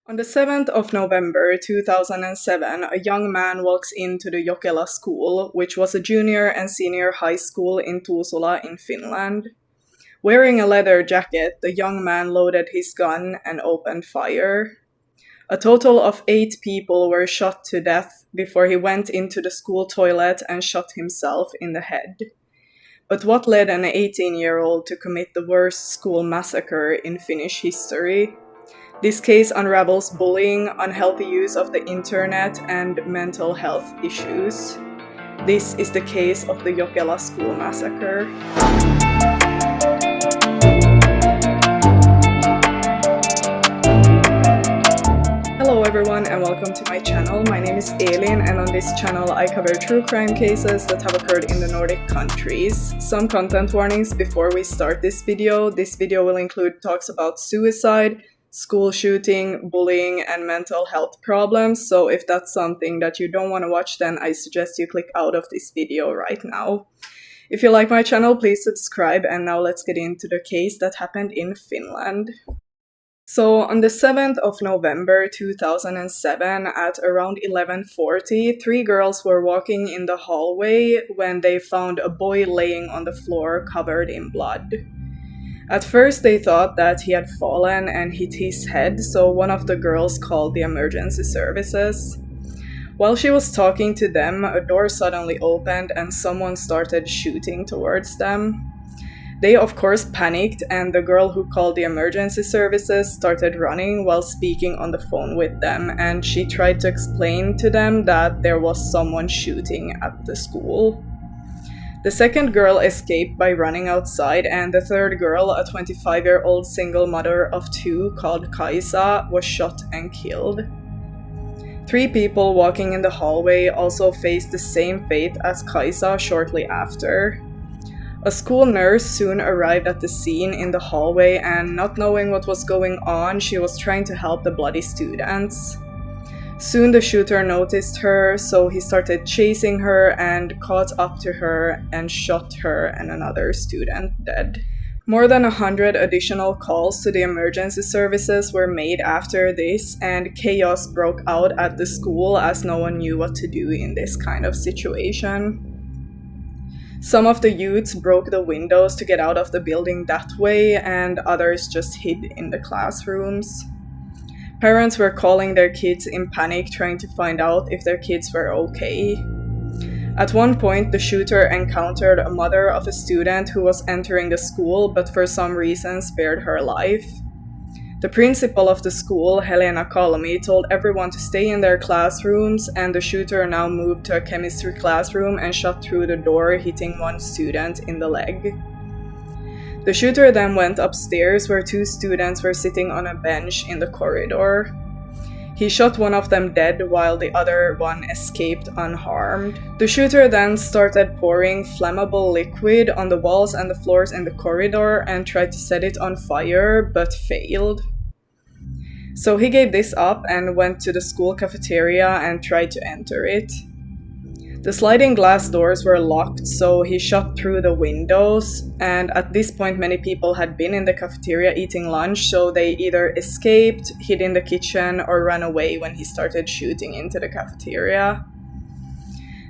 On the 7th of November 2007, a young man walks into the Jokela school, which was a junior and senior high school in Tuusula in Finland. Wearing a leather jacket, the young man loaded his gun and opened fire. A total of 8 people were shot to death before he went into the school toilet and shot himself in the head. But what led an 18-year-old to commit the worst school massacre in Finnish history? This case unravels bullying, unhealthy use of the internet, and mental health issues. This is the case of the Jokela school massacre. Hello everyone and welcome to my channel. My name is Elin, and on this channel I cover true crime cases that have occurred in the Nordic countries. Some content warnings before we start this video. This video will include talks about suicide, school shooting, bullying, and mental health problems, so if that's something that you don't want to watch, then I suggest you click out of this video right now. If you like my channel, please subscribe, and now let's get into the case that happened in Finland. So on the 7th of November 2007, at around 11:40, 3 girls were walking in the hallway when they found a boy laying on the floor covered in blood. At first they thought that he had fallen and hit his head, so one of the girls called the emergency services. While she was talking to them, a door suddenly opened and someone started shooting towards them. They of course panicked, and the girl who called the emergency services started running while speaking on the phone with them, and she tried to explain to them that there was someone shooting at the school. The second girl escaped by running outside, and the third girl, a 25-year-old single mother of 2 called Kaisa, was shot and killed. 3 people walking in the hallway also faced the same fate as Kaisa shortly after. A school nurse soon arrived at the scene in the hallway, and not knowing what was going on, she was trying to help the bloody students. Soon the shooter noticed her, so he started chasing her and caught up to her and shot her and another student dead. More than 100 additional calls to the emergency services were made after this, and chaos broke out at the school as no one knew what to do in this kind of situation. Some of the youths broke the windows to get out of the building that way, and others just hid in the classrooms. Parents were calling their kids in panic, trying to find out if their kids were okay. At one point, the shooter encountered a mother of a student who was entering the school, but for some reason spared her life. The principal of the school, Elin Aburageef, told everyone to stay in their classrooms, and the shooter now moved to a chemistry classroom and shot through the door, hitting one student in the leg. The shooter then went upstairs where 2 students were sitting on a bench in the corridor. He shot one of them dead while the other one escaped unharmed. The shooter then started pouring flammable liquid on the walls and the floors in the corridor and tried to set it on fire, but failed. So he gave this up and went to the school cafeteria and tried to enter it. The sliding glass doors were locked, so he shot through the windows, and at this point many people had been in the cafeteria eating lunch, so they either escaped, hid in the kitchen, or ran away when he started shooting into the cafeteria.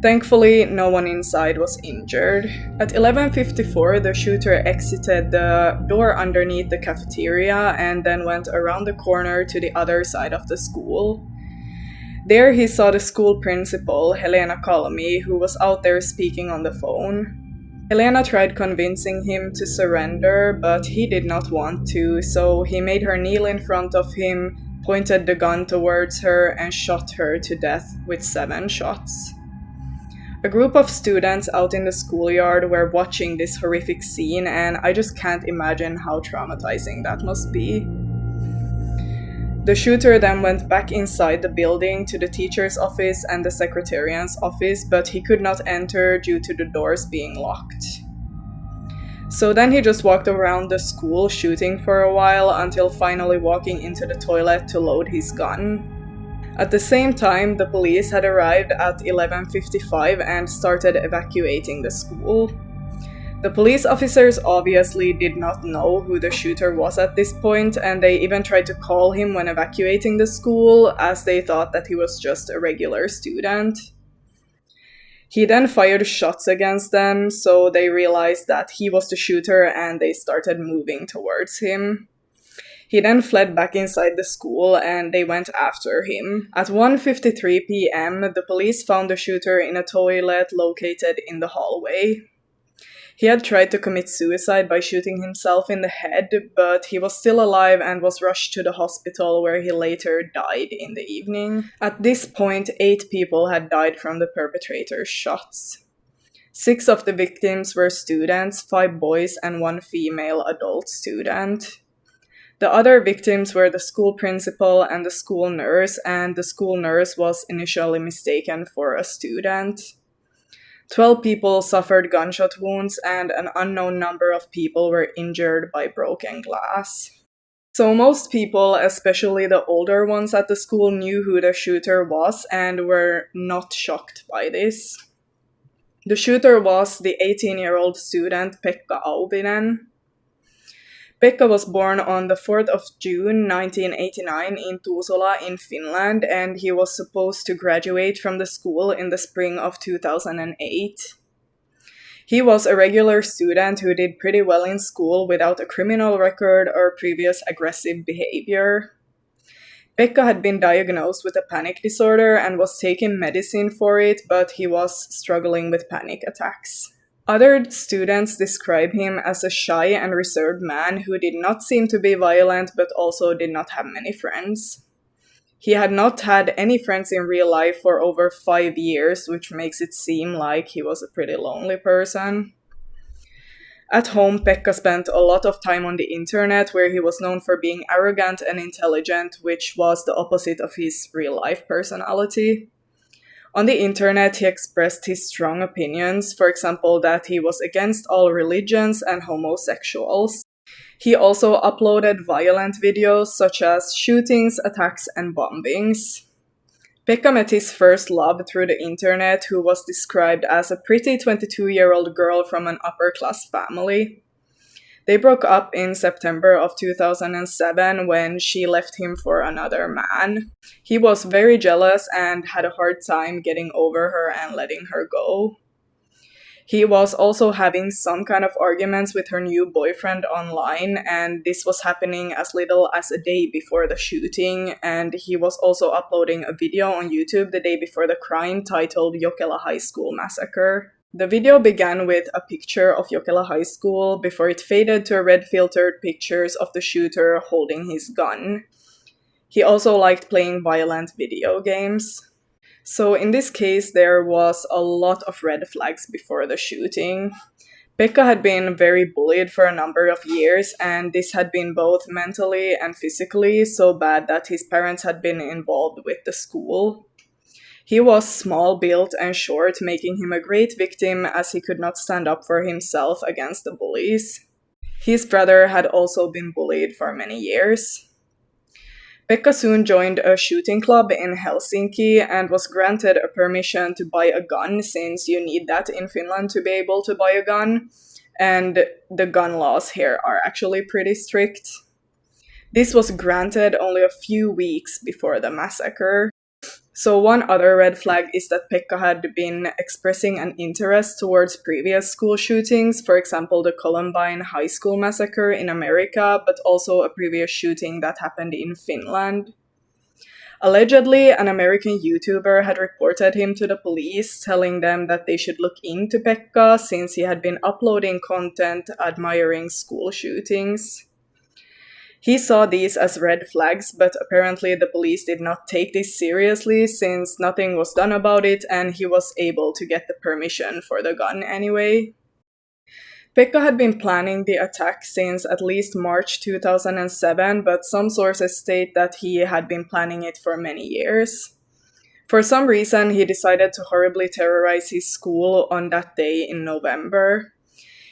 Thankfully, no one inside was injured. At 11:54, the shooter exited the door underneath the cafeteria and then went around the corner to the other side of the school. There he saw the school principal, Elin Aburageef, who was out there speaking on the phone. Elena tried convincing him to surrender, but he did not want to, so he made her kneel in front of him, pointed the gun towards her, and shot her to death with 7 shots. A group of students out in the schoolyard were watching this horrific scene, and I just can't imagine how traumatizing that must be. The shooter then went back inside the building to the teacher's office and the secretarian's office, but he could not enter due to the doors being locked. So then he just walked around the school shooting for a while until finally walking into the toilet to load his gun. At the same time, the police had arrived at 11:55 and started evacuating the school. The police officers obviously did not know who the shooter was at this point, and they even tried to call him when evacuating the school, as they thought that he was just a regular student. He then fired shots against them, so they realized that he was the shooter and they started moving towards him. He then fled back inside the school and they went after him. At 1:53 p.m., the police found the shooter in a toilet located in the hallway. He had tried to commit suicide by shooting himself in the head, but he was still alive and was rushed to the hospital where he later died in the evening. At this point, 8 people had died from the perpetrator's shots. 6 of the victims were students, 5 boys and 1 female adult student. The other victims were the school principal and the school nurse, and the school nurse was initially mistaken for a student. 12 people suffered gunshot wounds, and an unknown number of people were injured by broken glass. So most people, especially the older ones at the school, knew who the shooter was and were not shocked by this. The shooter was the 18-year-old student Pekka Auvinen. Pekka was born on the 4th of June 1989 in Tuusula in Finland, and he was supposed to graduate from the school in the spring of 2008. He was a regular student who did pretty well in school without a criminal record or previous aggressive behavior. Pekka had been diagnosed with a panic disorder and was taking medicine for it, but he was struggling with panic attacks. Other students describe him as a shy and reserved man who did not seem to be violent but also did not have many friends. He had not had any friends in real life for over 5 years, which makes it seem like he was a pretty lonely person. At home, Pekka spent a lot of time on the internet, where he was known for being arrogant and intelligent, which was the opposite of his real-life personality. On the internet, he expressed his strong opinions, for example, that he was against all religions and homosexuals. He also uploaded violent videos such as shootings, attacks, and bombings. Pekka met his first love through the internet, who was described as a pretty 22-year-old girl from an upper-class family. They broke up in September of 2007 when she left him for another man. He was very jealous and had a hard time getting over her and letting her go. He was also having some kind of arguments with her new boyfriend online, and this was happening as little as a day before the shooting, and he was also uploading a video on YouTube the day before the crime titled Jokela High School Massacre. The video began with a picture of Jokela High School before it faded to red filtered pictures of the shooter holding his gun. He also liked playing violent video games. So in this case, there was a lot of red flags before the shooting. Pekka had been very bullied for a number of years, and this had been both mentally and physically so bad that his parents had been involved with the school. He was small-built and short, making him a great victim as he could not stand up for himself against the bullies. His brother had also been bullied for many years. Pekka soon joined a shooting club in Helsinki and was granted a permission to buy a gun, since you need that in Finland to be able to buy a gun, and the gun laws here are actually pretty strict. This was granted only a few weeks before the massacre. So one other red flag is that Pekka had been expressing an interest towards previous school shootings, for example, the Columbine High School massacre in America, but also a previous shooting that happened in Finland. Allegedly, an American YouTuber had reported him to the police, telling them that they should look into Pekka since he had been uploading content admiring school shootings. He saw these as red flags, but apparently the police did not take this seriously since nothing was done about it, and he was able to get the permission for the gun anyway. Pekka had been planning the attack since at least March 2007, but some sources state that he had been planning it for many years. For some reason, he decided to horribly terrorize his school on that day in November.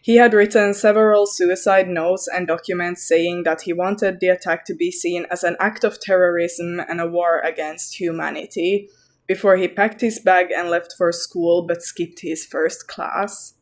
He had written several suicide notes and documents saying that he wanted the attack to be seen as an act of terrorism and a war against humanity, before he packed his bag and left for school but skipped his first class.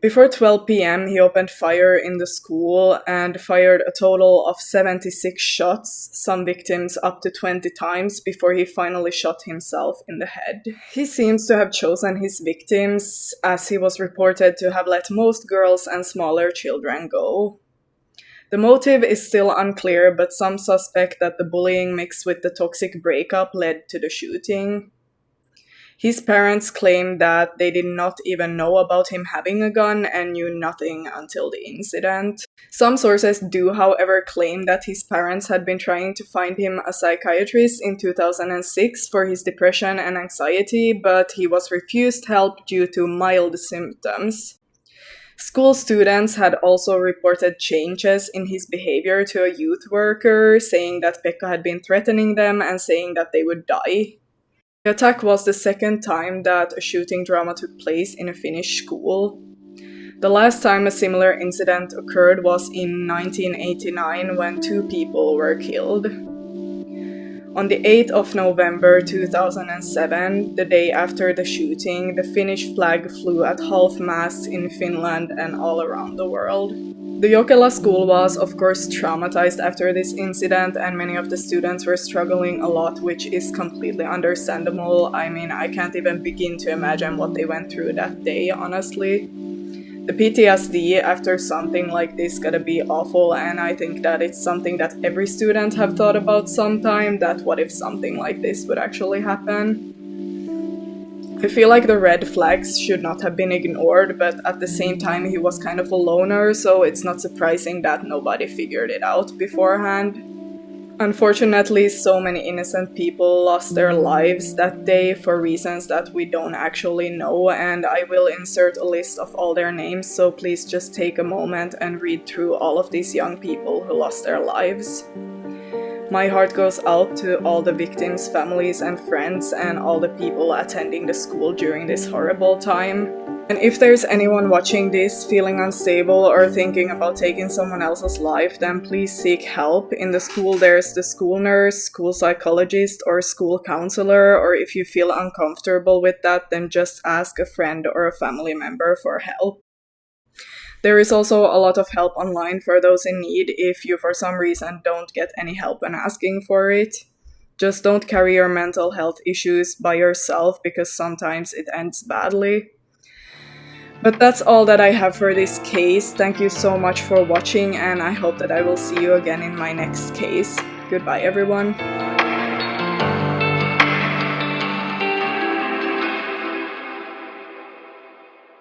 Before 12 p.m., he opened fire in the school and fired a total of 76 shots, some victims up to 20 times, before he finally shot himself in the head. He seems to have chosen his victims, as he was reported to have let most girls and smaller children go. The motive is still unclear, but some suspect that the bullying mixed with the toxic breakup led to the shooting. His parents claim that they did not even know about him having a gun and knew nothing until the incident. Some sources do, however, claim that his parents had been trying to find him a psychiatrist in 2006 for his depression and anxiety, but he was refused help due to mild symptoms. School students had also reported changes in his behavior to a youth worker, saying that Pekka had been threatening them and saying that they would die. The attack was the second time that a shooting drama took place in a Finnish school. The last time a similar incident occurred was in 1989 when 2 people were killed. On the 8th of November 2007, the day after the shooting, the Finnish flag flew at half-mast in Finland and all around the world. The Jokela school was, of course, traumatized after this incident, and many of the students were struggling a lot, which is completely understandable. I mean, I can't even begin to imagine what they went through that day, honestly. The PTSD after something like this gotta be awful, and I think that it's something that every student have thought about sometime, that what if something like this would actually happen. I feel like the red flags should not have been ignored, but at the same time he was kind of a loner, so it's not surprising that nobody figured it out beforehand. Unfortunately, so many innocent people lost their lives that day for reasons that we don't actually know, and I will insert a list of all their names, so please just take a moment and read through all of these young people who lost their lives. My heart goes out to all the victims' families and friends and all the people attending the school during this horrible time. And if there's anyone watching this feeling unstable or thinking about taking someone else's life, then please seek help. In the school there's the school nurse, school psychologist, or school counselor, or if you feel uncomfortable with that, then just ask a friend or a family member for help. There is also a lot of help online for those in need if you for some reason don't get any help when asking for it. Just don't carry your mental health issues by yourself because sometimes it ends badly. But that's all that I have for this case. Thank you so much for watching, and I hope that I will see you again in my next case. Goodbye, everyone.